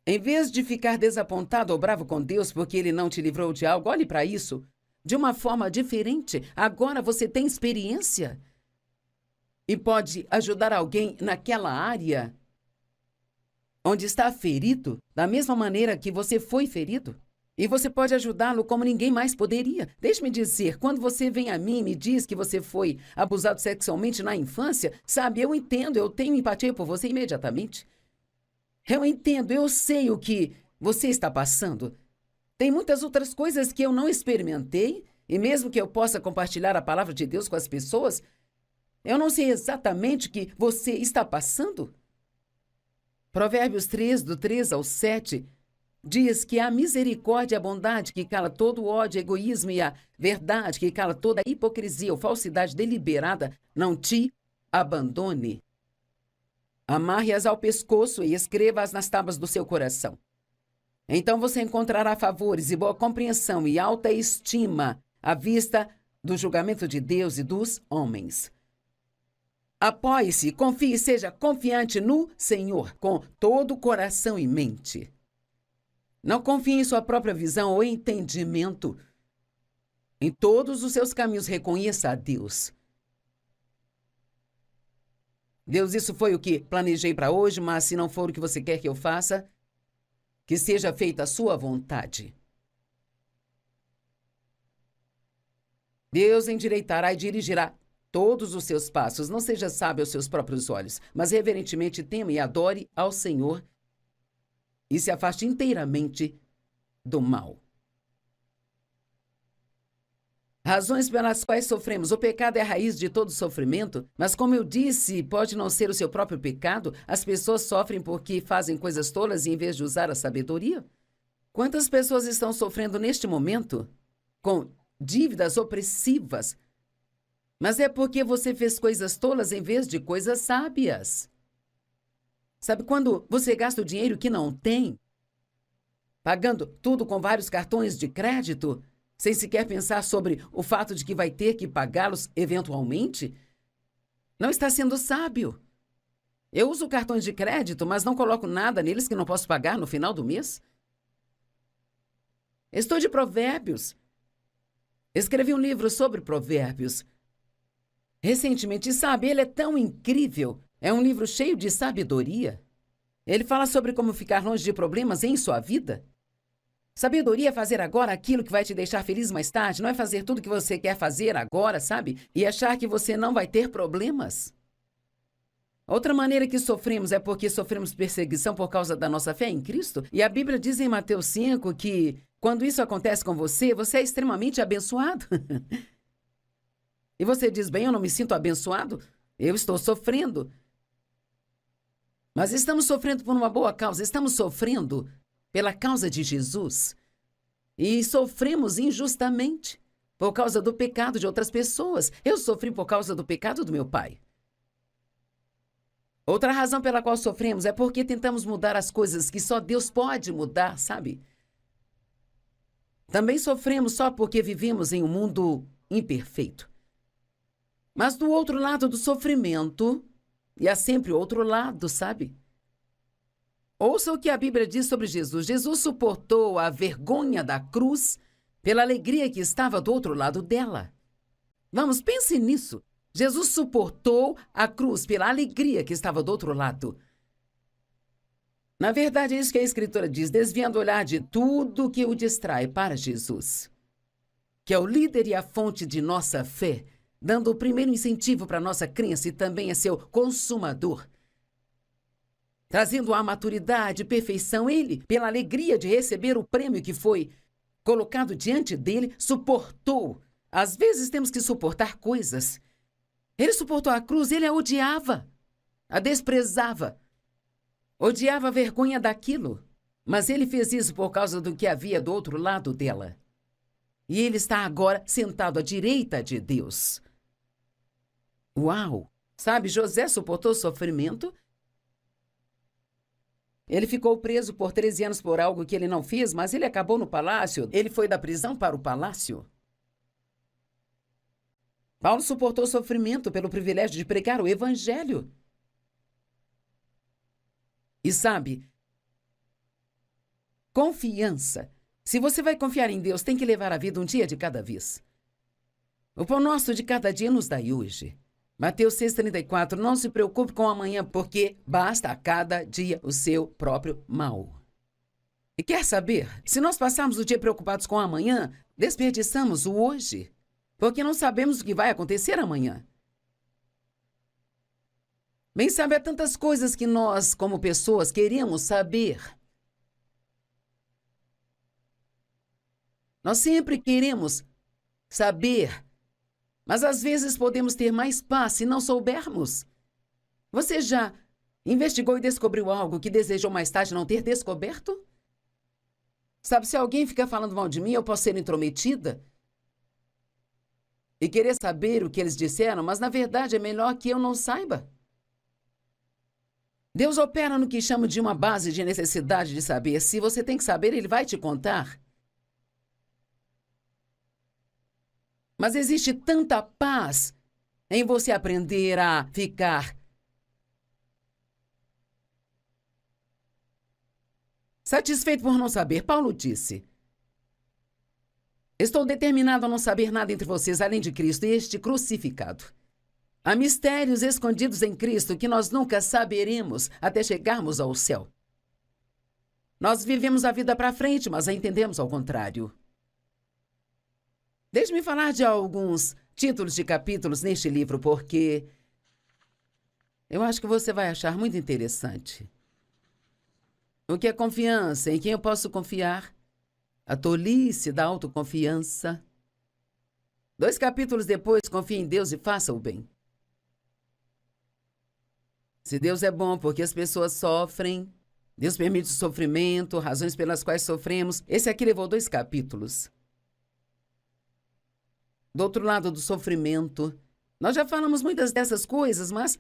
Em vez de ficar desapontado ou bravo com Deus porque Ele não te livrou de algo, olhe para isso de uma forma diferente. Agora você tem experiência e pode ajudar alguém naquela área onde está ferido, da mesma maneira que você foi ferido. E você pode ajudá-lo como ninguém mais poderia. Deixe-me dizer, quando você vem a mim e me diz que você foi abusado sexualmente na infância, sabe, eu entendo, eu tenho empatia por você imediatamente. Eu entendo, eu sei o que você está passando. Tem muitas outras coisas que eu não experimentei, e mesmo que eu possa compartilhar a palavra de Deus com as pessoas, eu não sei exatamente o que você está passando. Provérbios 3, do 3 ao 7, diz que a misericórdia e a bondade que cala todo o ódio, egoísmo e a verdade que cala toda a hipocrisia ou falsidade deliberada não te abandone. Amarre-as ao pescoço e escreva-as nas tábuas do seu coração. Então você encontrará favores e boa compreensão e alta estima à vista do julgamento de Deus e dos homens. Apoie-se, confie e seja confiante no Senhor com todo o coração e mente. Não confie em sua própria visão ou entendimento. Em todos os seus caminhos reconheça a Deus. Deus, isso foi o que planejei para hoje, mas se não for o que você quer que eu faça, que seja feita a sua vontade. Deus endireitará e dirigirá todos os seus passos. Não seja sábio aos seus próprios olhos, mas reverentemente tema e adore ao Senhor e se afaste inteiramente do mal. Razões pelas quais sofremos. O pecado é a raiz de todo sofrimento, mas como eu disse, pode não ser o seu próprio pecado. As pessoas sofrem porque fazem coisas tolas em vez de usar a sabedoria. Quantas pessoas estão sofrendo neste momento com dívidas opressivas? Mas é porque você fez coisas tolas em vez de coisas sábias. Sabe quando você gasta o dinheiro que não tem, pagando tudo com vários cartões de crédito, sem sequer pensar sobre o fato de que vai ter que pagá-los eventualmente? Não está sendo sábio. Eu uso cartões de crédito, mas não coloco nada neles que não posso pagar no final do mês. Estou de Provérbios. Escrevi um livro sobre Provérbios recentemente, sabe, ele é tão incrível. É um livro cheio de sabedoria. Ele fala sobre como ficar longe de problemas em sua vida. Sabedoria é fazer agora aquilo que vai te deixar feliz mais tarde, não é fazer tudo que você quer fazer agora, sabe? E achar que você não vai ter problemas. Outra maneira que sofremos é porque sofremos perseguição por causa da nossa fé em Cristo. E a Bíblia diz em Mateus 5 que quando isso acontece com você, você é extremamente abençoado. E você diz, bem, eu não me sinto abençoado, eu estou sofrendo. Mas estamos sofrendo por uma boa causa, estamos sofrendo pela causa de Jesus. E sofremos injustamente por causa do pecado de outras pessoas. Eu sofri por causa do pecado do meu pai. Outra razão pela qual sofremos é porque tentamos mudar as coisas que só Deus pode mudar, sabe? Também sofremos só porque vivemos em um mundo imperfeito. Mas do outro lado do sofrimento, e há sempre outro lado, sabe? Ouça o que a Bíblia diz sobre Jesus. Jesus suportou a vergonha da cruz pela alegria que estava do outro lado dela. Vamos, pense nisso. Jesus suportou a cruz pela alegria que estava do outro lado. Na verdade, é isso que a Escritura diz, desviando o olhar de tudo que o distrai para Jesus, que é o líder e a fonte de nossa fé, dando o primeiro incentivo para a nossa crença e também é seu consumador. trazendo a maturidade, perfeição. Ele, pela alegria de receber o prêmio que foi colocado diante dele, suportou. Às vezes temos que suportar coisas. Ele suportou a cruz, ele a odiava, a desprezava, odiava a vergonha daquilo. Mas ele fez isso por causa do que havia do outro lado dela. E ele está agora sentado à direita de Deus. Uau! Sabe, José suportou sofrimento. Ele ficou preso por 13 anos por algo que ele não fez, mas ele acabou no palácio. Ele foi da prisão para o palácio. Paulo suportou sofrimento pelo privilégio de pregar o evangelho. E sabe, confiança. Se você vai confiar em Deus, tem que levar a vida um dia de cada vez. O pão nosso de cada dia nos dai hoje. Mateus 6,34, não se preocupe com o amanhã, porque basta a cada dia o seu próprio mal. E quer saber? Se nós passarmos o dia preocupados com o amanhã, desperdiçamos o hoje, porque não sabemos o que vai acontecer amanhã. Bem, sabe, há tantas coisas que nós, como pessoas, queremos saber. Nós sempre queremos saber, mas às vezes podemos ter mais paz se não soubermos. Você já investigou e descobriu algo que desejou mais tarde não ter descoberto? Sabe, se alguém fica falando mal de mim, eu posso ser intrometida e querer saber o que eles disseram, mas na verdade é melhor que eu não saiba. Deus opera no que chamo de uma base de necessidade de saber. Se você tem que saber, Ele vai te contar. Mas existe tanta paz em você aprender a ficar satisfeito por não saber. Paulo disse: estou determinado a não saber nada entre vocês além de Cristo e este crucificado. Há mistérios escondidos em Cristo que nós nunca saberemos até chegarmos ao céu. Nós vivemos a vida para frente, mas a entendemos ao contrário. Deixe-me falar de alguns títulos de capítulos neste livro, porque eu acho que você vai achar muito interessante. O que é confiança? Em quem eu posso confiar? A tolice da autoconfiança. 2 capítulos depois, confie em Deus e faça o bem. Se Deus é bom porque as pessoas sofrem, Deus permite o sofrimento, razões pelas quais sofremos. Esse aqui levou 2 capítulos. Do outro lado do sofrimento, nós já falamos muitas dessas coisas, mas,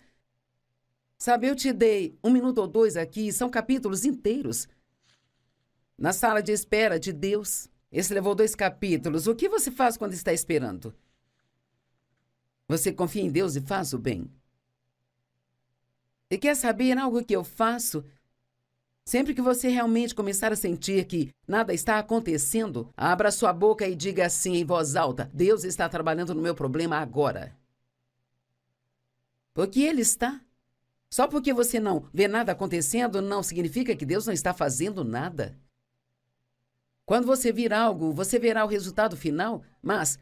sabe, eu te dei 1 minuto ou 2 aqui, são capítulos inteiros. Na sala de espera de Deus, esse levou 2 capítulos. O que você faz quando está esperando? Você confia em Deus e faz o bem. E quer saber algo que eu faço? Sempre que você realmente começar a sentir que nada está acontecendo, abra sua boca e diga assim em voz alta: Deus está trabalhando no meu problema agora. Porque Ele está. Só porque você não vê nada acontecendo, não significa que Deus não está fazendo nada. Quando você vir algo, você verá o resultado final, mas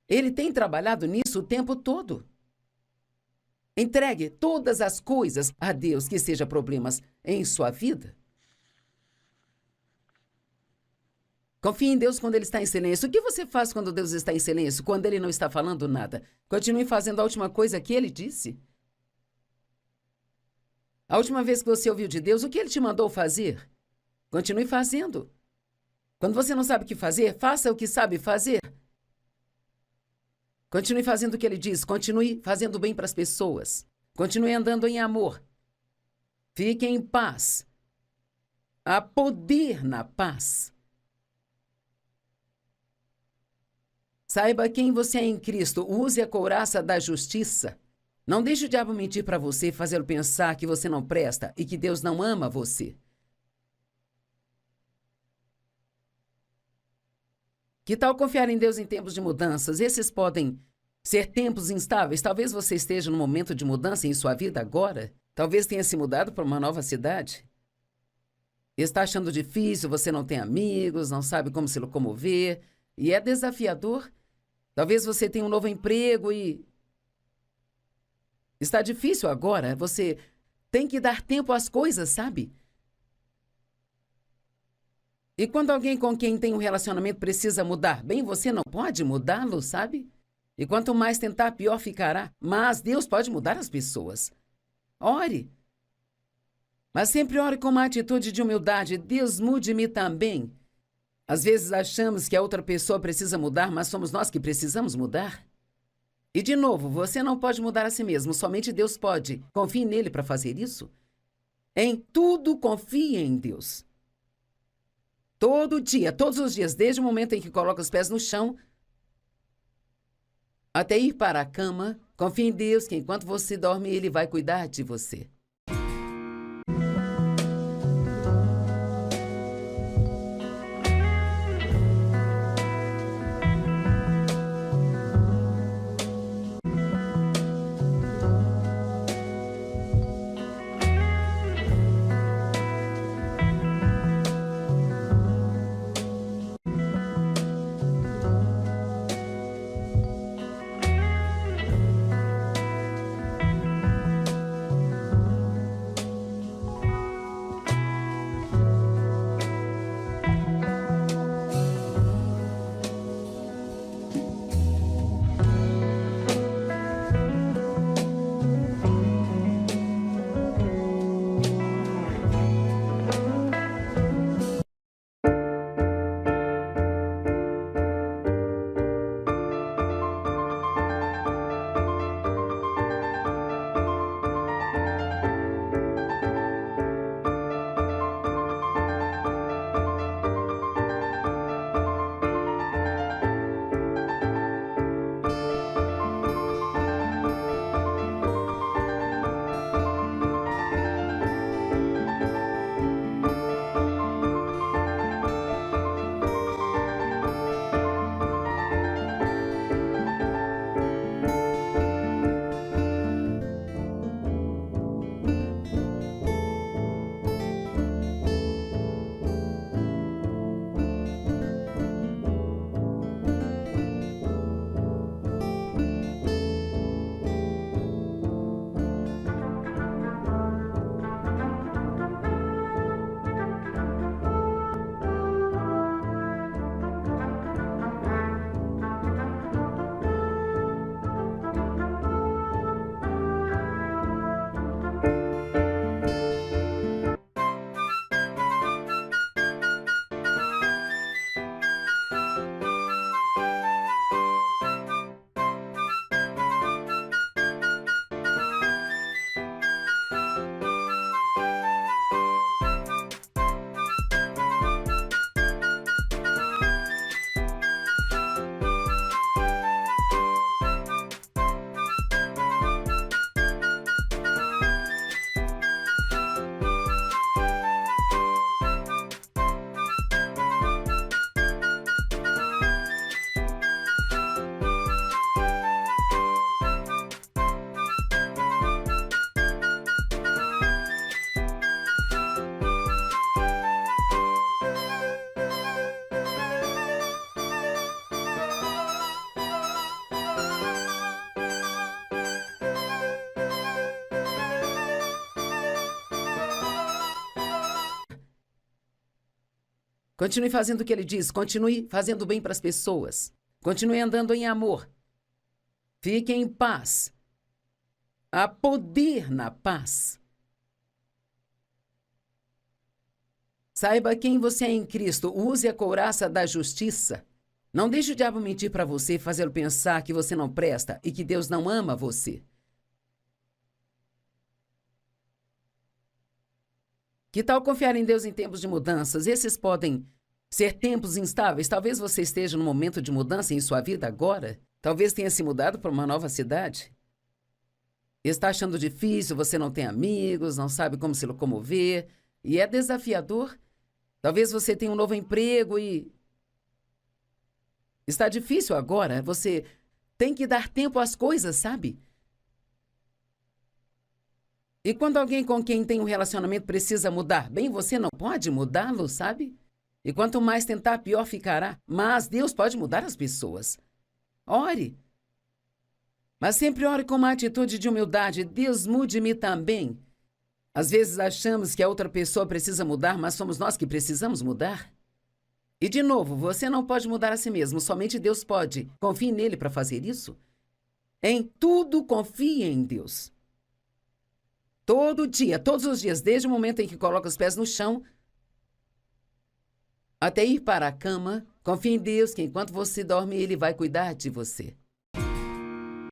Ele tem trabalhado nisso o tempo todo. Entregue todas as coisas a Deus, que sejam problemas em sua vida. Confie em Deus quando Ele está em silêncio. O que você faz quando Deus está em silêncio? Quando Ele não está falando nada? Continue fazendo a última coisa que Ele disse. A última vez que você ouviu de Deus, o que Ele te mandou fazer? Continue fazendo. Quando você não sabe o que fazer, faça o que sabe fazer. Continue fazendo o que Ele diz. Continue fazendo bem para as pessoas. Continue andando em amor. Fique em paz. Há poder na paz. Saiba quem você é em Cristo. Use a couraça da justiça. Não deixe o diabo mentir para você e fazê-lo pensar que você não presta e que Deus não ama você. Que tal confiar em Deus em tempos de mudanças? Esses podem ser tempos instáveis. Talvez você esteja num momento de mudança em sua vida agora. Talvez tenha se mudado para uma nova cidade. Está achando difícil, você não tem amigos, não sabe como se locomover. E é desafiador. Talvez você tenha um novo emprego e está difícil agora. Você tem que dar tempo às coisas, sabe? E quando alguém com quem tem um relacionamento precisa mudar, bem, você não pode mudá-lo, sabe? E quanto mais tentar, pior ficará. Mas Deus pode mudar as pessoas. Ore. Mas sempre ore com uma atitude de humildade. Deus, mude-me também. Às vezes achamos que a outra pessoa precisa mudar, mas somos nós que precisamos mudar. E de novo, você não pode mudar a si mesmo, somente Deus pode. Confie nele para fazer isso. Em tudo confie em Deus. Todo dia, todos os dias, desde o momento em que coloca os pés no chão, até ir para a cama, confie em Deus que enquanto você dorme, Ele vai cuidar de você. Continue fazendo o que ele diz. Continue fazendo bem para as pessoas. Continue andando em amor. Fique em paz. Há poder na paz. Saiba quem você é em Cristo. Use a couraça da justiça. Não deixe o diabo mentir para você e fazê-lo pensar que você não presta e que Deus não ama você. Que tal confiar em Deus em tempos de mudanças? Esses podem ser tempos instáveis. Talvez você esteja num momento de mudança em sua vida agora. Talvez tenha se mudado para uma nova cidade. Está achando difícil, você não tem amigos, não sabe como se locomover. E é desafiador. Talvez você tenha um novo emprego e está difícil agora. Você tem que dar tempo às coisas, sabe? E quando alguém com quem tem um relacionamento precisa mudar, bem, você não pode mudá-lo, sabe? E quanto mais tentar, pior ficará. Mas Deus pode mudar as pessoas. Ore. Mas sempre ore com uma atitude de humildade. Deus, mude-me também. Às vezes achamos que a outra pessoa precisa mudar, mas somos nós que precisamos mudar. E de novo, você não pode mudar a si mesmo, somente Deus pode. Confie nele para fazer isso. Em tudo confie em Deus. Todo dia, todos os dias, desde o momento em que coloca os pés no chão até ir para a cama, confie em Deus que enquanto você dorme, Ele vai cuidar de você.